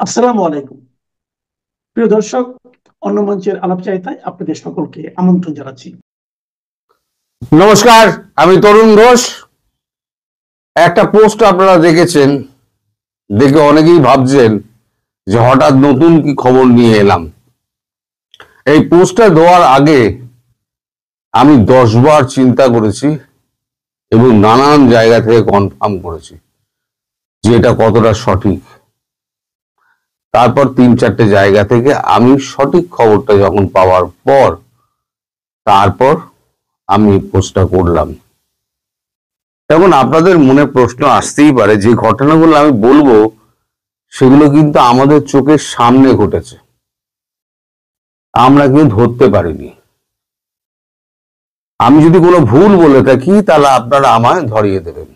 আসসালামু আলাইকুম। প্রিয় দর্শক, অন্য মঞ্চের আলাপচারিতায় আপনাদের সকলকে আমন্ত্রণ জানাচ্ছি। নমস্কার, আমি তরুণ ঘোষ। একটা পোস্ট আপনারা দেখেছেন, দেখে অনেকেই ভাবছেন যে হঠাৎ নতুন কি খবর নিয়ে এলাম। এই পোস্টটা দেওয়ার আগে আমি 10 বার চিন্তা করেছি এবং নানান জায়গা থেকে কনফার্ম করেছি যে এটা কতটা সঠিক। তারপর 3-4টে জায়গা থেকে আমি সঠিক খবরটা যখন পাওয়ার পর তারপর আমি পোস্টটা করলাম। তখন আপনাদের মনে প্রশ্ন আসতেই পারে, যে ঘটনাগুলো আমি বলবো সেগুলো কিন্তু আমাদের চোখের সামনে ঘটেছে, আমরা কিন্তু ধরতে পারিনি। আমি যদি কোনো ভুল বলে থাকি তাহলে আপনারা আমায় ধরিয়ে দেবেন।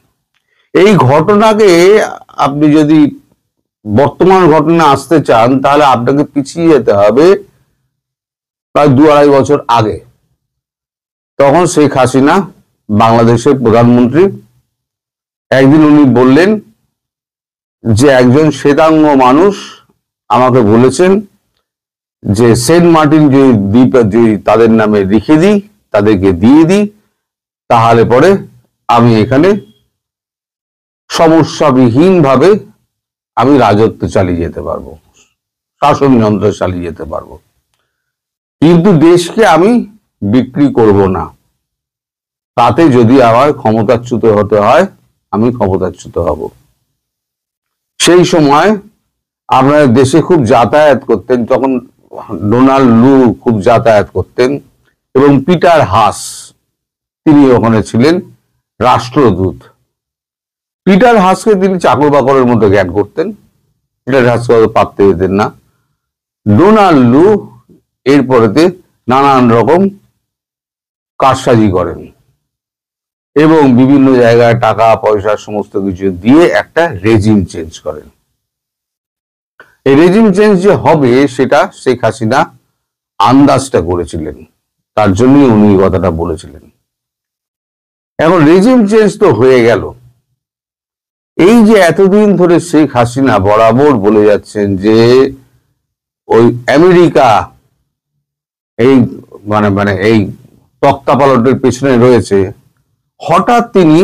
এই ঘটনাকে আপনি যদি বর্তমান ঘটনা আসতে চান তাহলে আপনাকে পিছিয়ে যেতে হবে প্রায় 2-2.5 বছর আগে। তখন শেখ হাসিনা বাংলাদেশের প্রধানমন্ত্রী। একদিন উনি বললেন যে একজন শ্বেতাঙ্গ মানুষ আমাকে বলেছেন যে সেন্ট মার্টিন যদি দ্বীপ যদি তাদের নামে লিখে দিই, তাদেরকে দিয়ে দিই, তাহলে পরে আমি এখানে সমস্যাবিহীন ভাবে আমি রাজত্ব চালিয়ে যেতে পারবো, শাসনযন্ত্র চালিয়ে যেতে পারবো, কিন্তু দেশকে আমি বিক্রি করব না। তাতে যদি আমার ক্ষমতাচ্যুত হতে হয় আমি ক্ষমতাচ্যুত হব। সেই সময় আপনারা দেশে খুব যাতায়াত করতেন, তখন ডোনাল্ড লু খুব যাতায়াত করতেন এবং পিটার হাস তিনি ওখানে ছিলেন রাষ্ট্রদূত। পিটার হাসকে তিনি চাকর বাকরের মতো জ্ঞান করতেন, পিটার হাসকে পাততে দিতেন না। ডোনাল্ড লু এরপরেতে নানান রকম কারসাজি করেন এবং বিভিন্ন জায়গায় টাকা পয়সা সমস্ত কিছু দিয়ে একটা রেজিম চেঞ্জ করেন। এই রেজিম চেঞ্জ যে হবে সেটা শেখ হাসিনা আন্দাজটা করেছিলেন, তার জন্যই উনি কথাটা বলেছিলেন। এখন রেজিম চেঞ্জ তো হয়ে গেল। এই যে এতদিন ধরে শেখ হাসিনা বরাবর বলে যাচ্ছেন যে ওই আমেরিকা এই মানে এই তক্তাপালটের পেছনে রয়েছে, হঠাৎ তিনি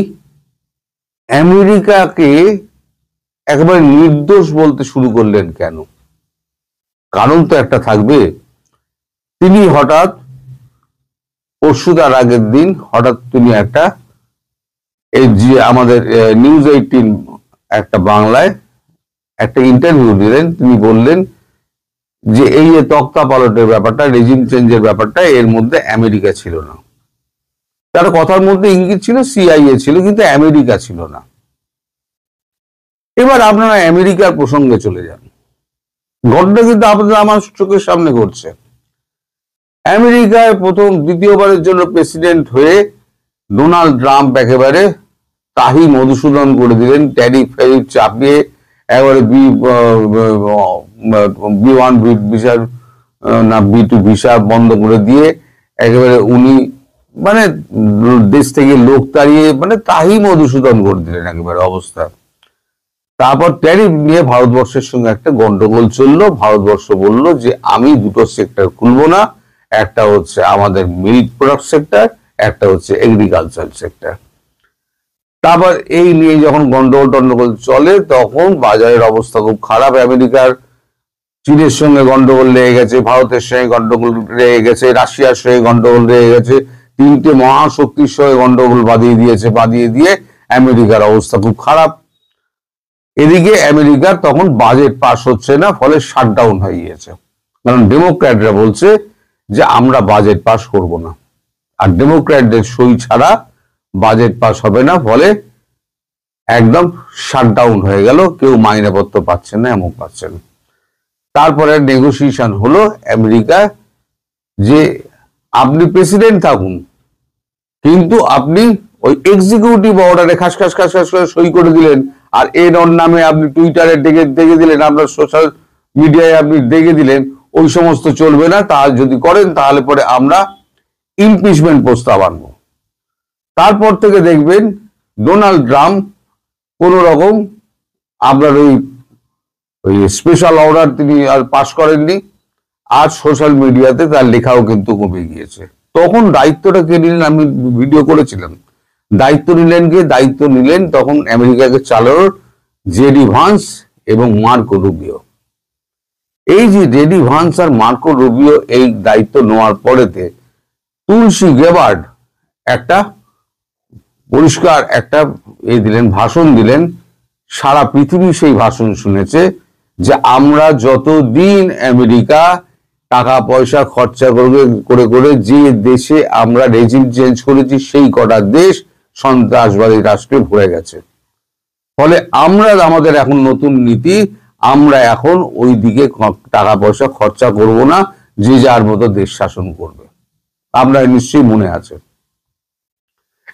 আমেরিকাকে একেবারে নির্দোষ বলতে শুরু করলেন কেন? কারণ তো একটা থাকবে। তিনি হঠাৎ পরশু তার আগের দিন হঠাৎ তিনি একটা এই যে আমাদের নিউজ 18 একটা বাংলায় একটা ইন্টারভিউ দিলেন। তিনি বললেন যে এই যে তক্তা পালটের ব্যাপারটা, রেজিম চেঞ্জের ব্যাপারটা, এর মধ্যে আমেরিকা ছিল না। তার কথার মধ্যে ইঙ্গিত ছিল সিআইএ ছিল, কিন্তু আমেরিকা ছিল না। এবার আপনারা আমেরিকার প্রসঙ্গে চলে যান। ঘটনা কিন্তু আপনাদের আমার চোখের সামনে ঘটছে। আমেরিকায় প্রথম দ্বিতীয়বারের জন্য প্রেসিডেন্ট হয়ে ডোনাল্ড ট্রাম্প একেবারে তাহি মধুসূদন করে দিলেন, ট্যারিফ ফ্যারিফ চাপিয়ে একেবারে B1 ভিসা না B2 ভিসা বন্ধ করে দিয়ে একেবারে উনি মানে দেশ থেকে লোক তাড়িয়ে মানে তাহি মধুসূদন করে দিলেন একেবারে অবস্থা। তারপর ট্যারিফ নিয়ে ভারতবর্ষের সঙ্গে একটা গন্ডগোল চললো। ভারতবর্ষ বলল যে আমি দুটো সেক্টর খুলবো না, একটা হচ্ছে আমাদের মিল্ক প্রোডাক্ট সেক্টর, একটা হচ্ছে এগ্রিকালচার সেক্টর। তারপর এই নিয়ে যখন গন্ডগোল চলে তখন বাজারের অবস্থা খুব খারাপ। আমেরিকার চীনের সঙ্গে গন্ডগোল লেগে গেছে, ভারতের সঙ্গে গন্ডগোল লেগে গেছে, রাশিয়ার সঙ্গে গন্ডগোল লেগে গেছে, তিনটে মহাশক্তির সঙ্গে গন্ডগোল বাঁধিয়ে দিয়ে আমেরিকার অবস্থা খুব খারাপ। এদিকে আমেরিকার তখন বাজেট পাস হচ্ছে না, ফলে শাটডাউন হয়ে গিয়েছে। কারণ ডেমোক্র্যাটরা বলছে যে আমরা বাজেট পাস করব না, আর ডেমোক্র্যাটদের সই ছাড়া বাজেট পাস হবে না, ফলে একদম শাটডাউন হয়ে গেল। কেউ মাইনেপত্র পাচ্ছে না, এমন পাচ্ছে না। তারপরে নেগোসিয়েশন হলো আমেরিকা যে আপনি প্রেসিডেন্ট থাকুন, কিন্তু আপনি ওই এক্সিকিউটিভ অর্ডারে খাস খাস খাস খাস করে সই করে দিলেন, আর এর নামে আপনি টুইটারে দেখে দিলেন, আপনার সোশ্যাল মিডিয়ায় আপনি দেখে দিলেন, ওই সমস্ত চলবে না। তা যদি করেন তাহলে পরে আমরা ইমপিচমেন্ট প্রস্তাব আনবো। তারপর থেকে দেখবেন ডোনাল্ড ট্রাম্প কোন রকম আপনার ওই ওই স্পেশাল অর্ডার তিনি আর পাশ করেননি। আজ সোশ্যাল মিডিয়াতে তার লেখাও কিন্তু কমে গিয়েছে। তখন দায়িত্বটা কে নিলেন, আমি ভিডিও করেছিলাম। দায়িত্ব নিলেন তখন আমেরিকাকে চালানোর জেডি ভান্স এবং মার্কো রুবিও। এই যে জেডি ভান্স আর মার্কো রুবিও এই দায়িত্ব নেওয়ার পরেতে তুলসী গেবার্ড একটা পরিষ্কার একটা ভাষণ দিলেন। সারা পৃথিবী সেই ভাষণ শুনেছে যে আমরা যতদিন আমেরিকা টাকা পয়সা খরচা করে করে যে দেশে আমরা রেজিম চেঞ্জ করেছি সেই কটা দেশ সন্ত্রাসবাদী রাষ্ট্রে ভরে গেছে। ফলে আমরা আমাদের এখন নতুন নীতি, আমরা এখন ওই দিকে টাকা পয়সা খরচা করব না, যে যার মতো দেশ শাসন করবে। আপনার নিশ্চয়ই মনে আছে।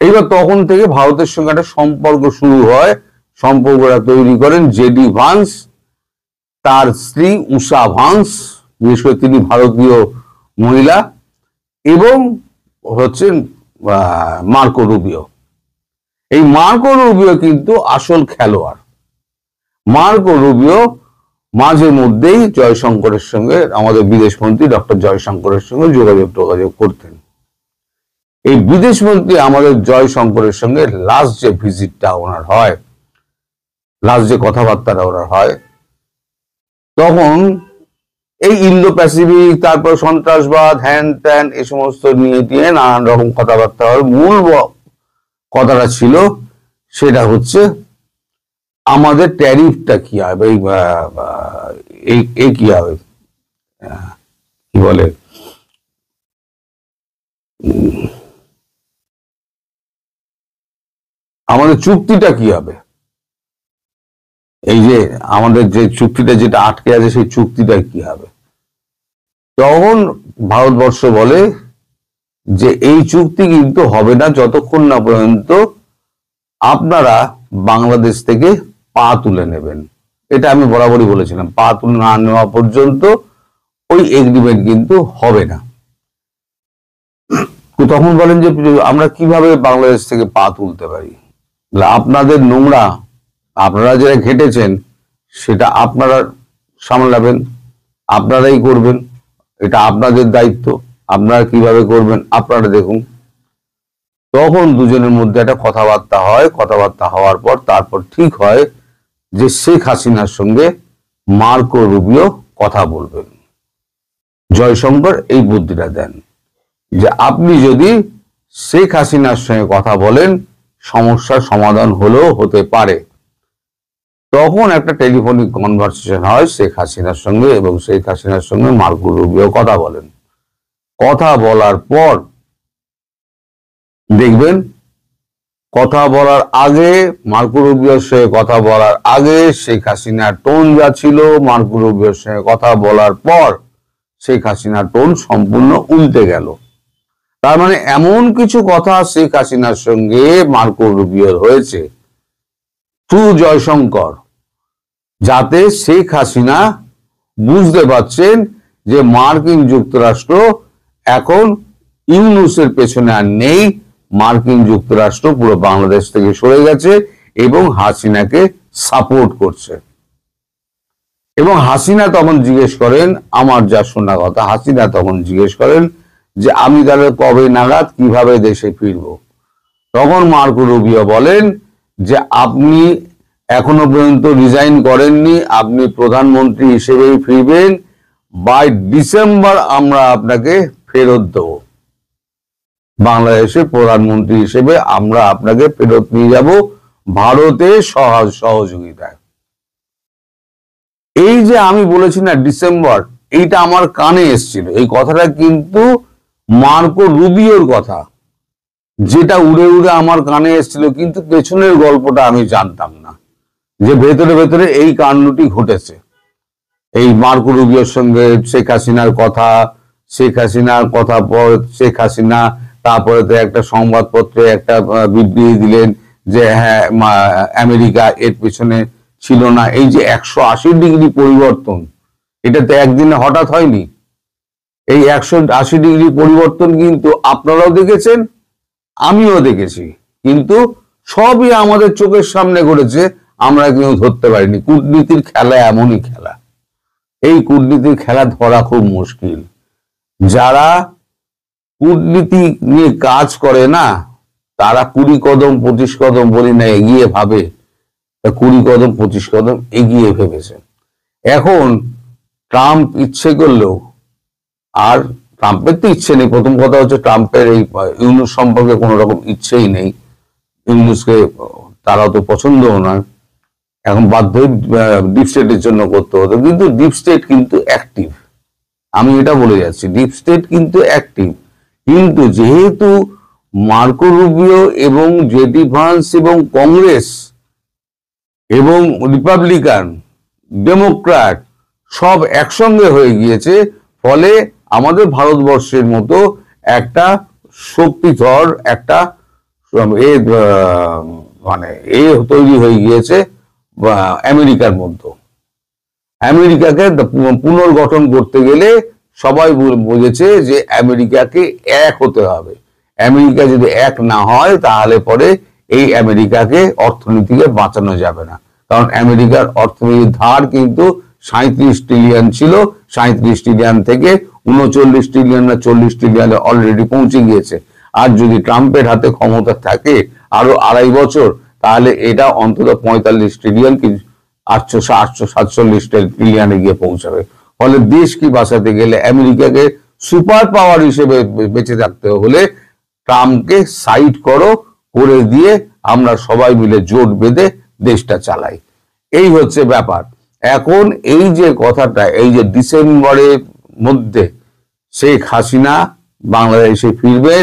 এইবার তখন থেকে ভারতের সঙ্গে একটা সম্পর্ক শুরু হয়। সম্পর্কটা তৈরি করেন জেডি ভান্স, তার স্ত্রী উষা ভান্স, বিশেষ করে তিনি ভারতীয় মহিলা, এবং হচ্ছেন মার্কো রুবিও। এই মার্কো রুবিও কিন্তু আসল খেলোয়াড়। মার্কো রুবিও মাঝে মধ্যেই জয়শঙ্করের সঙ্গে, আমাদের বিদেশমন্ত্রী ডক্টর জয়শঙ্করের সঙ্গে যোগাযোগ করতেন। এই বিদেশমন্ত্রী আমাদের জয়শঙ্করের সঙ্গে লাস্ট যে ভিজিটটা ওনার হয়, লাস্ট যে কথাবার্তাটা ওনার হয়, তখন এই ইন্দো প্যাসিফিক, তারপর সন্ত্রাসবাদ, হ্যান ত্যান, এই সমস্ত নিয়ে নানান রকম কথাবার্তা হয়। মূল কথাটা ছিল সেটা হচ্ছে আমাদের ট্যারিফটা কি হবে, এই কি হবে, কি বলে, আমাদের চুক্তিটা কি হবে, এই যে আমাদের যে চুক্তিটা যেটা আটকে আছে সেই চুক্তিটা কি হবে। তখন ভারতবর্ষ বলে যে এই চুক্তি কিন্তু হবে না যতক্ষণ না পর্যন্ত আপনারা বাংলাদেশ থেকে পা তুলে নেবেন। এটা আমি বরাবরই বলেছিলাম, পা তুলে না নেওয়া পর্যন্ত ওই এগ্রিমেন্ট কিন্তু হবে না। তখন বলেন যে আমরা কিভাবে বাংলাদেশ থেকে পা তুলতে পারি, আপনাদের নোংরা আপনারা যারা ঘেটেছেন সেটা আপনারা সামলাবেন, আপনারাই করবেন, এটা আপনাদের দায়িত্ব, আপনারা কিভাবে করবেন আপনারা দেখুন। তখন দুজনের মধ্যে একটা কথাবার্তা হয়। কথাবার্তা হওয়ার পর তারপর ঠিক হয় যে শেখ হাসিনার সঙ্গে মার্কো রুবিও কথা বলবেন। জয়শঙ্কর এই বুদ্ধিটা দেন যে আপনি যদি শেখ হাসিনার সঙ্গে কথা বলেন সমস্যার সমাধান হলেও হতে পারে। তখন একটা টেলিফোনিক কনভারসেশন হয় শেখ হাসিনার সঙ্গে, এবং শেখ হাসিনার সঙ্গে মার্কো রুবিও কথা বলেন। কথা বলার পর দেখবেন, কথা বলার আগে, মার্কো রুবিওর সঙ্গে কথা বলার আগে শেখ হাসিনার টোন যা ছিল, মার্কো রুবিওর সঙ্গে কথা বলার পর শেখ হাসিনার টোন সম্পূর্ণ উল্টে গেল। তার মানে এমন কিছু কথা শেখ হাসিনার সঙ্গে মার্কো রুবিওর হয়েছে থ্রু জয়শঙ্কর, যাতে শেখ হাসিনা বুঝতে পারছেন যে মার্কিন যুক্তরাষ্ট্র এখন ইউনূসের পেছনে আর নেই, মার্কিন যুক্তরাষ্ট্র পুরো বাংলাদেশ থেকে সরে গেছে এবং হাসিনাকে সাপোর্ট করছে। এবং হাসিনা তখন জিজ্ঞেস করেন, আমার যা শোনা কথা, হাসিনা তখন জিজ্ঞেস করেন যে আমি তাহলে কবে নাগাদ কিভাবে দেশে ফিরব। তখন মার্কো রুবিও বলেন যে আপনি এখনো পর্যন্ত রিজাইন করেননি, আপনি প্রধানমন্ত্রী হিসেবেই ফিরবেন, বাই ডিসেম্বর আমরা আপনাকে ফেরত দেব, বাংলাদেশের প্রধানমন্ত্রী হিসেবে আমরা আপনাকে ফেরত নিয়ে যাব ভারতের সহযোগিতায়। এই যে আমি বলেছি না ডিসেম্বর, এইটা আমার কানে এসেছিল, এই কথাটা কিন্তু মার্কো রুবিওর কথা, যেটা উড়ে উড়ে আমার কানে এসেছিল, কিন্তু পেছনের গল্পটা আমি জানতাম না যে ভেতরে ভেতরে এই কাণ্ডটি ঘটেছে। এই মার্কো রুবিওর সঙ্গে শেখ হাসিনার কথা, শেখ হাসিনার কথা পর শেখ হাসিনা তারপরে একটা সংবাদপত্রে একটা বিবৃতি দিলেন যে হ্যাঁ আমেরিকা এর পেছনে ছিল না। এই যে 180 ডিগ্রি পরিবর্তন, এটা তো একদিনে হঠাৎ হয়নি। এই 180 ডিগ্রি পরিবর্তন কিন্তু আপনারাও দেখেছেন, আমিও দেখেছি, কিন্তু সবই আমাদের চোখের সামনে ঘটেছে, আমরা কেউ ধরতে পারিনি। কূটনীতির খেলা এমনই খেলা, এই কূটনীতির খেলা ধরা খুব মুশকিল। যারা কূটনীতি নিয়ে কাজ করে না, তারা 20 কদম 25 কদম বলি না এগিয়ে ভাবে, 20 কদম 25 কদম এগিয়ে ভেবেছে। এখন ট্রাম্প ইচ্ছে করলেও, আর ট্রাম্পের তো ইচ্ছে নেই, প্রথম কথা হচ্ছে ট্রাম্পের এই ইউনূস সম্পর্কে কোনো রকম ইচ্ছেই নেই, ইউনূসকে তারা তো পছন্দও নয়, এখন বাধ্য ডিপ স্টেটের জন্য করতে হতো। কিন্তু ডিপ স্টেট কিন্তু অ্যাক্টিভ, আমি এটা বলে যাচ্ছি, ডিপ স্টেট কিন্তু অ্যাক্টিভ। কিন্তু যেহেতু মার্কো রুবিও এবং জেডি ভান্স এবং কংগ্রেস এবং রিপাবলিকান ডেমোক্র্যাট সব একসঙ্গে হয়ে গিয়েছে, ফলে আমাদের ভারতবর্ষের মতো একটা শক্তিধর একটা মানে তৈরি হয়ে গিয়েছে আমেরিকার মধ্যে। আমেরিকাকে পুনর্গঠন করতে গেলে সবাই বুঝেছে যে আমেরিকাকে এক হতে হবে। আমেরিকা যদি এক না হয় তাহলে পরে এই আমেরিকাকে অর্থনীতিকে বাঁচানো যাবে না, কারণ আমেরিকার অর্থনীতির ধার কিন্তু 37 ট্রিলিয়ন ছিল, 37 ট্রিলিয়ন থেকে 39 ট্রিলিয়ন না 40 ট্রিলিয়নে অলরেডি পৌঁছে গিয়েছে। আর যদি ট্রাম্পের হাতে ক্ষমতা থাকে আরো 2.5 বছর, তাহলে এটা অন্তত 45 ট্রিলিয়ন কি 847 ট্রিলিয়নে গিয়ে পৌঁছাবে। ফলে দেশ কি বাঁচাতে গেলে, আমেরিকাকে সুপার পাওয়ার হিসেবে বেঁচে থাকতে হলে ট্রাম্পকে সাইড করে দিয়ে আমরা সবাই মিলে জোট বেঁধে দেশটা চালাই, এই হচ্ছে ব্যাপার। এখন এই যে কথাটা, এই যে ডিসেম্বরের মধ্যে শেখ হাসিনা বাংলাদেশে ফিরবে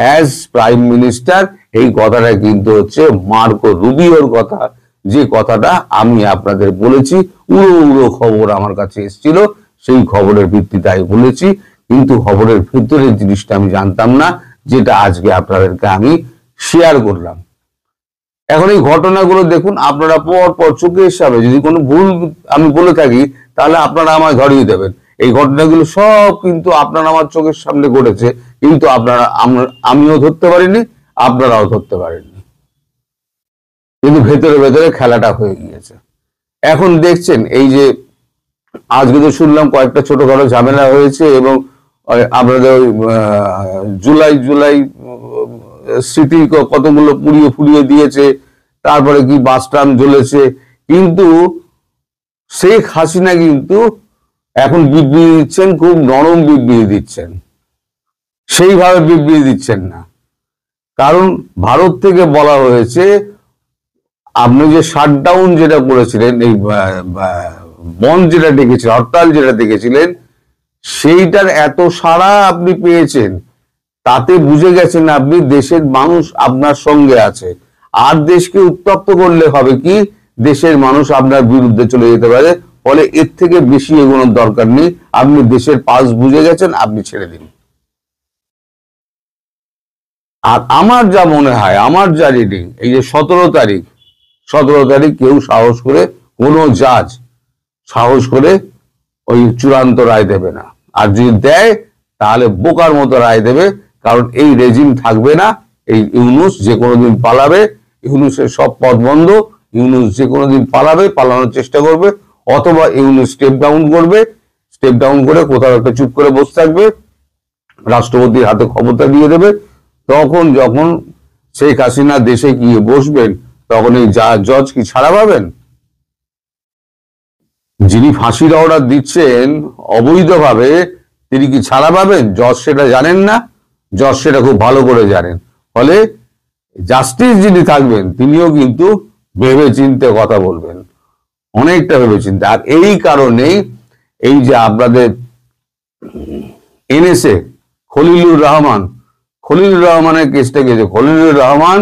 অ্যাজ প্রাইম মিনিস্টার, এই কথাটা কিন্তু হচ্ছে মার্কো রুবিওর কথা, যে কথাটা আমি আপনাদের বলেছি। উড়ো খবর আমার কাছে এসেছিল, সেই খবরের ভিত্তিতে আমি বলেছি, কিন্তু খবরের ভিতরের জিনিসটা আমি জানতাম না, যেটা আজকে আপনাদেরকে আমি শেয়ার করলাম। এখন এই ঘটনাগুলো দেখুন, আপনারা পর চোখের সামনে, যদি কোনো ভুল আমি বলে থাকি তাহলে আপনারা আমায় ধরিয়ে দেবেন। এই ঘটনাগুলো সব কিন্তু আপনারা আমার চোখের সামনে ঘটেছে, কিন্তু আমিও ধরতে পারিনি, আপনারাও ধরতে পারেননি, কিন্তু ভেতরে ভেতরে খেলাটা হয়ে গিয়েছে। এখন দেখছেন এই যে আজকে তো শুনলাম কয়েকটা ছোটখাটো ঝামেলা হয়েছে, এবং আপনাদের জুলাই স্মৃতি কতগুলো পুড়িয়ে দিয়েছে, তারপরে কি বাস ট্রাম জ্বলেছে, কিন্তু শেখ হাসিনা কিন্তু এখন বিবৃতি দিচ্ছেন, খুব নরম বিবৃতি দিচ্ছেন, সেইভাবে বিবৃতি দিচ্ছেন না। কারণ ভারত থেকে বলা হয়েছে, আপনি যে শাটডাউন যেটা করেছিলেন, এই বন্ধ যেটা ডেকেছিলেন, হরতাল যেটা ডেকেছিলেন, সেইটার এত সাড়া আপনি পেয়েছেন, তাতে বুঝে গেছেন আপনি দেশের মানুষ আপনার সঙ্গে আছে। আর দেশকে উত্তপ্ত করলে হবে কি, দেশের মানুষ আপনার বিরুদ্ধে চলে যেতে পারে। ফলে এর থেকে বেশি এগোনোর দরকার নেই, আপনি দেশের পাস বুঝে গেছেন, আপনি ছেড়ে দিন। আর আমার যা মনে হয়, আমার যা রিডিং, এই যে 17 তারিখ কেউ সাহস করে, কোনো জাজ সাহস করে ওই চূড়ান্ত রায় দেবে না। আর যদি দেয় তাহলে বোকার মতো রায় দেবে, কারণ এই রেজিম থাকবে না। এই ইউনূস যে কোনো দিন পালাবে, ইউনূসের সব পথ বন্ধ, ইউনূস যে কোনো দিন পালানোর চেষ্টা করবে, অথবা ইউনূস স্টেপ ডাউন করে কোথাও একটা চুপ করে বসে থাকবে, রাষ্ট্রপতির হাতে ক্ষমতা দিয়ে দেবে। তখন যখন শেখ হাসিনা দেশে গিয়ে বসবেন, তখন এই জজ কি ছাড়া পাবেন? যিনি ফাঁসির অর্ডার দিচ্ছেন অবৈধভাবে, তিনি কি ছাড়া পাবেন? জজ সেটা জানেন না, জজ সেটা খুব ভালো করে জানেন। ফলে জাস্টিস যিনি থাকবেন, তিনিও কিন্তু ভেবে চিন্তে কথা বলবেন, অনেকটা ভেবে চিন্তে। আর এই কারণেই এই যে আপনাদের এনএসএ খলিলুর রহমানের কেসটা গেছে, খলিলুর রহমান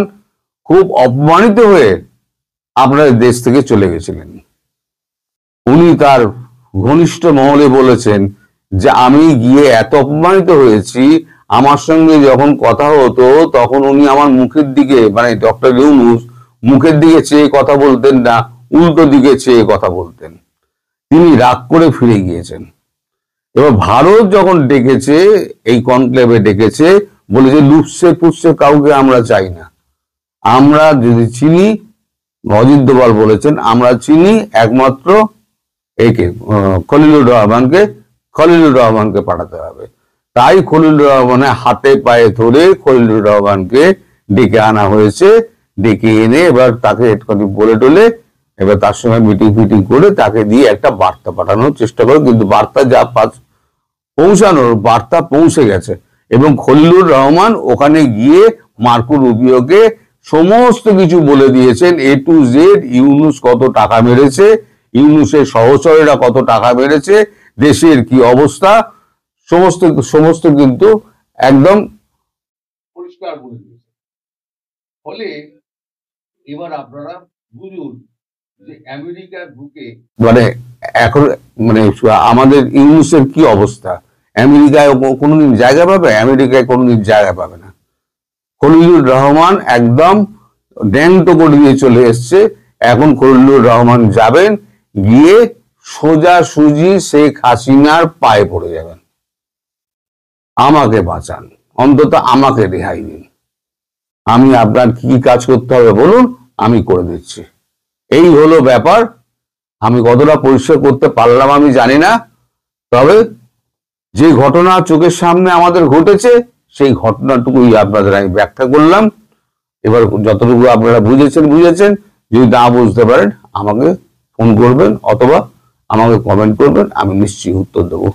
খুব অপমানিত হয়ে আপনাদের দেশ থেকে চলে গেছিলেন। উনি তার ঘনিষ্ঠ মহলে বলেছেন যে আমি গিয়ে এত অপমানিত হয়েছি, আমার সঙ্গে যখন কথা হতো তখন উনি আমার মুখের দিকে, মানে ডক্টর ইউনূস মুখের দিকে চেয়ে কথা বলতেন না, উল্টো দিকে চেয়ে কথা বলতেন। তিনি রাগ করে ফিরে গিয়েছেন। এবার ভারত যখন ডেকেছে, এই কনক্লেভে ডেকেছে, বলেছে লুপসে পুষছে কাউকে আমরা চাই না, আমরা যদি চিনি অজিত দোভাল বলেছেন আমরা চিনি একমাত্র একে খলিলুর রহমানকে পাঠাতে হবে। তাই খলিলুর রহমানের হাতে পায়ে ধরে খলিলুর রহমানকে ডেকে আনা হয়েছে। ডেকে এনে এবার তাকে একটুখানি বলে টলে এবার তার সঙ্গে মিটিং ফিটিং করে তাকে দিয়ে একটা বার্তা পাঠানোর চেষ্টা করে, কিন্তু বার্তা যা পৌঁছানোর বার্তা পৌঁছে গেছে। এবং খলিলুর রহমান ওখানে গিয়ে মার্কো রুবিওকে সমস্ত কিছু বলে দিয়েছেন, A to Z। ইউনূস কত টাকা মেরেছে, ইউনূসের সহচরেরা কত টাকা মেরেছে, দেশের কি অবস্থা, সমস্ত সমস্ত কিন্তু একদম পরিষ্কার বলে দিয়েছে। ফলে এবার আপনারা বুঝুন যে আমেরিকার বুকে মানে এখন মানে আমাদের ইউনূসের কি অবস্থা। আমেরিকায় কোনোদিন জায়গা পাবে? আমেরিকায় কোনোদিন জায়গা পাবে না। খলিলুর রহমান একদম ড্যাংটো করে দিয়ে চলে এসছে। এখন খলিলুর রহমান যাবেন, গিয়ে সোজাসুজি শেখ হাসিনার পায়ে পড়ে যাবেন, আমাকে বাঁচান, অন্তত আমাকে রেহাই দিন, আমি আপনার কি কাজ করতে হবে বলুন, আমি করে দিচ্ছি। এই হলো ব্যাপার। আমি কতটা পরিষ্কার করতে পারলাম আমি জানি না, তবে যে ঘটনা চোখের সামনে আমাদের ঘটেছে সেই ঘটনাটুকুই আপনাদের আমি ব্যাখ্যা করলাম। এবার যতটুকু আপনারা বুঝেছেন, যদি না বুঝতে পারেন আমাকে ফোন করবেন অথবা আমাকে কমেন্ট করবেন, আমি নিশ্চয়ই উত্তর দেবো।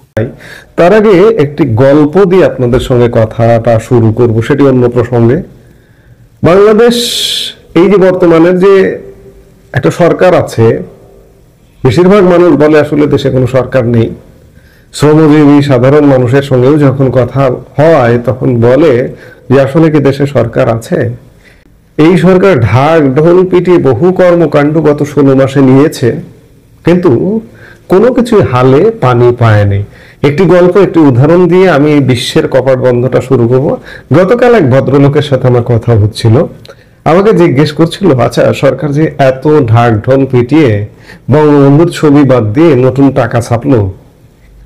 তার আগে একটি গল্প দিয়ে আপনাদের সঙ্গে কথাটা শুরু করব, সেটি অন্য প্রসঙ্গে। বাংলাদেশ এই যে বর্তমানের যে একটা সরকার আছে, বেশিরভাগ মানুষ বলে আসলে দেশে কোনো সরকার নেই। শ্রমজীবী সাধারণ মানুষের সঙ্গেও যখন কথা হয় তখন বলে যে আসলে কি দেশে সরকার আছে? এই সরকার ঢাক ঢোল পিটিয়ে বহু কর্মকাণ্ড গত 16 মাসে নিয়েছে, কিন্তু কোনো কিছু হালে পানি পায়নি। একটি গল্প, একটি উদাহরণ দিয়ে আমি বিশ্বের কপাট বন্ধটা শুরু করব। গতকাল এক ভদ্রলোকের সাথে আমার কথা হচ্ছিল, আমাকে জিজ্ঞেস করছিল, আচ্ছা সরকার যে এত ঢাক ঢোল পিটিয়ে বঙ্গবন্ধুর ছবি বাদ দিয়ে নতুন টাকা ছাপলো,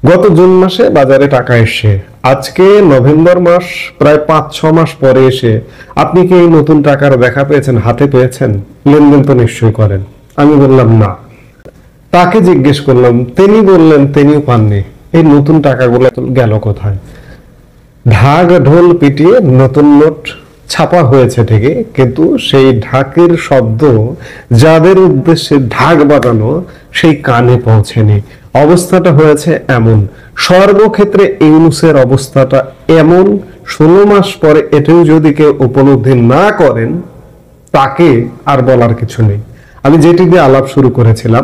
গত জুন মাসে বাজারে টাকা এসে আজকে নভেম্বর মাস প্রায় 5-6 মাস পরে এসে আপনি কি এই নতুন টাকার দেখা পেয়েছেন, হাতে পেয়েছেন? লেনদেন তো নিশ্চয়ই করেন। আমি বললাম না। তাকে জিজ্ঞেস করলাম, তিনি বললেন তিনিও পাননি। এই নতুন টাকাগুলো গেল কোথায়? ঢাক ঢোল পিটিয়ে নতুন নোট ছাপা হয়েছে ঠিকই, কিন্তু সেই ঢাকের শব্দ যাদের উদ্দেশ্যে ঢাক বাজানো সেই কানে পৌঁছেনি। অবস্থাটা হয়েছে এমন। সর্বক্ষেত্রে ইউনূসের অবস্থাটা এমন। 16 মাস পরে এটাও যদি কেউ উপলব্ধি না করেন, তাকে আর বলার কিছু নেই। আমি যেটি দিয়ে আলাপ শুরু করেছিলাম,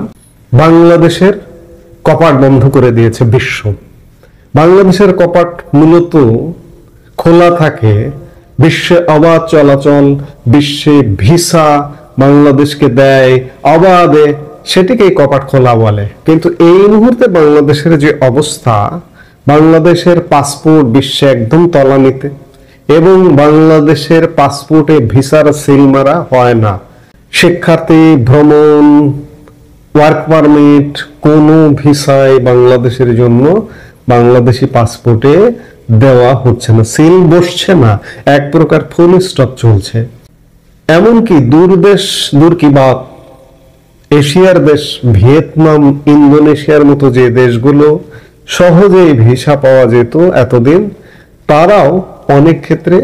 বাংলাদেশের কপাট বন্ধ করে দিয়েছে বিশ্ব। বাংলাদেশের কপাট মূলত খোলা থাকে, বিশ্বে অবাধ চলাচল, বিশ্বে ভিসা বাংলাদেশকে দেয় অবাধে, সেটিকেই কপাট খোলা বলে। কিন্তু এই মুহূর্তে বাংলাদেশের যে অবস্থা, বাংলাদেশের পাসপোর্ট বিশ্বে একদম তলানিতে, এবং বাংলাদেশের পাসপোর্টে ভিসার সিল মারা হয় না। শিক্ষার্থী, ভ্রমণ, ওয়ার্ক পারমিট, কোনো ভিসায় বাংলাদেশের জন্য বাংলাদেশি পাসপোর্টে দেওয়া হচ্ছে না, সিল বসছে না, এক প্রকার ফুল স্টপ চলছে। এমনকি দূর কি বাত, এশিয়ার দেশ ভিয়েতনাম, ইন্দোনেশিয়ার মতো যে দেশগুলো সহজেই ভিসা পাওয়া যেত এতদিন, তারাও অনেক ক্ষেত্রে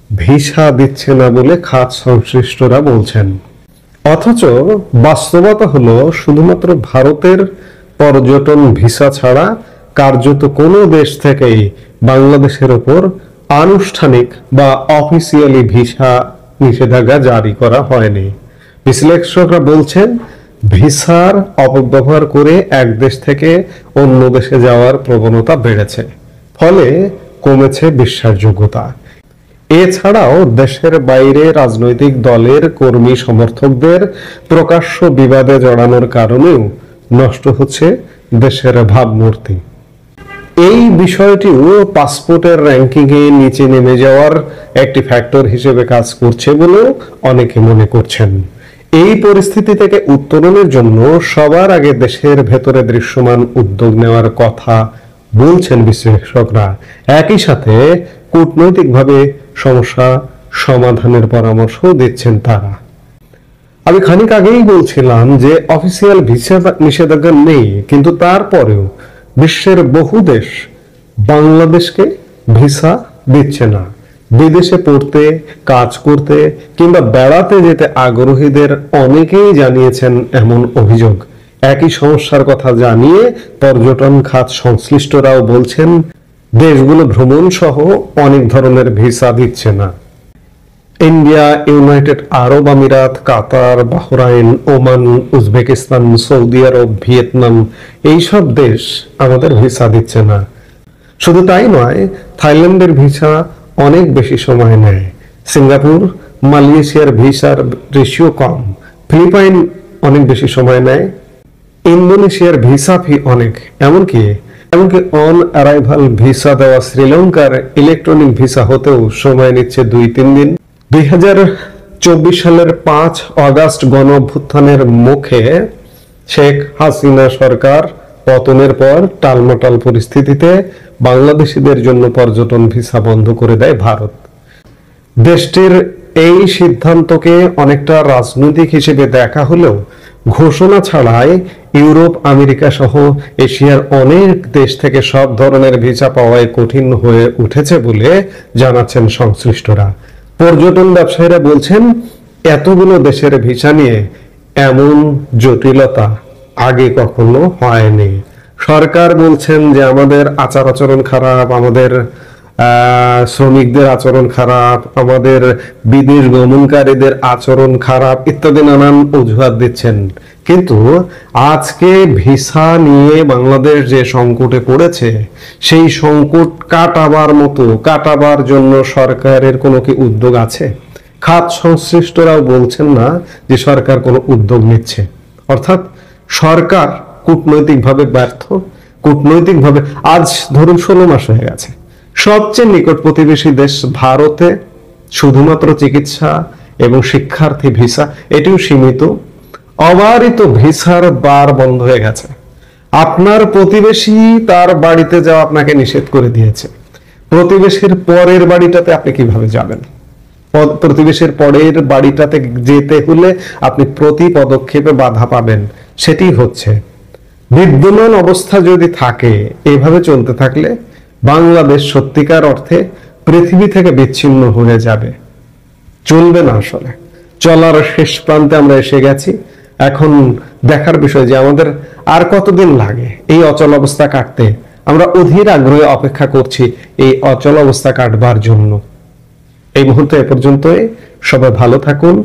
ভিসা দিচ্ছে না বলে খাত সংশ্লিষ্টরা বলছেন। অথচ বাস্তবতা হলো শুধুমাত্র ভারতের পর্যটন ভিসা ছাড়া কার্যত কোনো দেশ থেকেই বাংলাদেশের উপর আনুষ্ঠানিক বা অফিসিয়ালি ভিসা নিষেধাজ্ঞা জারি করা হয়নি। বিশ্লেষকরা বলছেন, ভিসার অপব্যবহার করে এক দেশ থেকে অন্য দেশে যাওয়ার প্রবণতা বেড়েছে, ফলে কমেছে বিশ্বাসযোগ্যতা। এছাড়াও দেশের বাইরে রাজনৈতিক দলের কর্মী সমর্থকদের প্রকাশ্য বিবাদে জড়ানোর কারণেও নষ্ট হচ্ছে দেশের ভাবমূর্তি। এই বিষয়টিও পাসপোর্টের র্যাঙ্কিং এ নিচে নেমে যাওয়ার একটি ফ্যাক্টর হিসেবে কাজ করছে বলে অনেকে মনে করছেন। এই পরিস্থিতি থেকে উত্তরণের জন্য সবার আগে দেশের ভেতরে দৃশ্যমান উদ্যোগ নেওয়ার কথা বলছেন বিশ্লেষকরা। একই সাথে কূটনৈতিকভাবে সমস্যা সমাধানের পরামর্শ দিচ্ছেন তারা। আমি খানিক আগেই বলছিলাম যে অফিসিয়াল ভিসা নিষেধাজ্ঞা নেই, কিন্তু তারপরেও বিশ্বের বহু দেশ বাংলাদেশকে ভিসা দিচ্ছে না। বিদেশে পড়তে, কাজ করতে কিংবা বেড়াতে যেতে আগ্রহীদের অনেকেই জানিয়েছেন এমন অভিযোগ। একই সমস্যার কথা জানিয়ে পর্যটন খাত সংশ্লিষ্টরাও বলছেন দেশগুলো ভ্রমণ সহ অনেক ধরনের ভিসা দিচ্ছে না। ইন্ডিয়া, ইউনাইটেড আরব আমিরাত, কাতার, বাহরাইন, ওমান, উজবেকিস্তান, সৌদি আরব, ভিয়েতনাম এইসব দেশ আমাদের ভিসা দিচ্ছে না। শুধু তাই নয়, থাইল্যান্ডের ভিসা অনেক বেশি সময় নেয়। সিঙ্গাপুর, মালয়েশিয়ার ভিসার রেশিও কম। ফিলিপাইন অনেক বেশি সময় নেয়। ইন্দোনেশিয়ার ভিসা ফি অনেক। এমনকি অন অ্যারাইভাল ভিসা দেওয়া শ্রীলঙ্কার ইলেকট্রনিক ভিসা হতেও সময় নিচ্ছে 2-3 দিন। 2024 সালের 5 আগস্ট গণ অভ্যুত্থানের মুখে শেখ হাসিনা সরকার পতনের পর টালমাটাল পরিস্থিতিতে বাংলাদেশিদের জন্য পর্যটন ভিসা বন্ধ করে দেয় ভারত। দেশটির এই সিদ্ধান্তকে অনেকটা রাজনৈতিক হিসেবে দেখা হলেও ঘোষণা ছাড়াই ইউরোপ, আমেরিকা সহ এশিয়ার অনেক দেশ থেকে সব ধরনের ভিসা পাওয়ায় কঠিন হয়ে উঠেছে বলে জানাচ্ছেন সংশ্লিষ্টরা। পর্যটন ব্যবসায়ীরা বলছেন, এতগুলো দেশের ভিসা নিয়ে এমন জটিলতা আগে কখনো হয়নি। সরকার বলছেন যে আমাদের আচার আচরণ খারাপ, আমাদের শ্রমিকদের আচরণ খারাপ, আমাদের বিদেশ গমনকারীদের আচরণ খারাপ ইত্যাদি নানান অজুহাত দিচ্ছেন। কিন্তু আজকে ভিসা নিয়ে বাংলাদেশ যে সংকটে পড়েছে, সেই সংকট কাটাবার জন্য সরকারের কোনো কি উদ্যোগ আছে? খাত সংশ্লিষ্টরাও বলছেন না যে সরকার কোনো উদ্যোগ নিচ্ছে। অর্থাৎ সরকার কূটনৈতিকভাবে ব্যর্থ। কূটনৈতিকভাবে আজ ধরুন 16 মাস হয়ে গেছে। সবচেয়ে নিকট প্রতিবেশী দেশ ভারতে শুধুমাত্র চিকিৎসা এবং শিক্ষার্থী ভিসা, এটিও সীমিত। অবারিত ভিসার বার বন্ধ হয়ে গেছে। আপনার প্রতিবেশী তার বাড়িতে যাওয়া আপনাকে নিষেধ করে দিয়েছে। প্রতিবেশীর পরের বাড়িটাতে আপনি কিভাবে যাবেন? প্রতিবেশীর পরের বাড়িটাতে যেতে হলে আপনি প্রতি পদক্ষেপে বাধা পাবেন। সেটি হচ্ছে বিদ্যমান অবস্থা যদি থাকে, এভাবে চলতে থাকলে বাংলাদেশ সত্যিকার অর্থে পৃথিবী থেকে বিচ্ছিন্ন হয়ে যাবে। চলবে না। আসলে চলার শেষ প্রান্তে আমরা এসে গেছি। এখন দেখার বিষয় যে আমাদের আর কতদিন লাগে এই অচল অবস্থা কাটতে। আমরা অধীর আগ্রহে অপেক্ষা করছি এই অচল অবস্থা কাটবার জন্য। এই মুহূর্তে এ পর্যন্তই। সবাই ভালো থাকুন।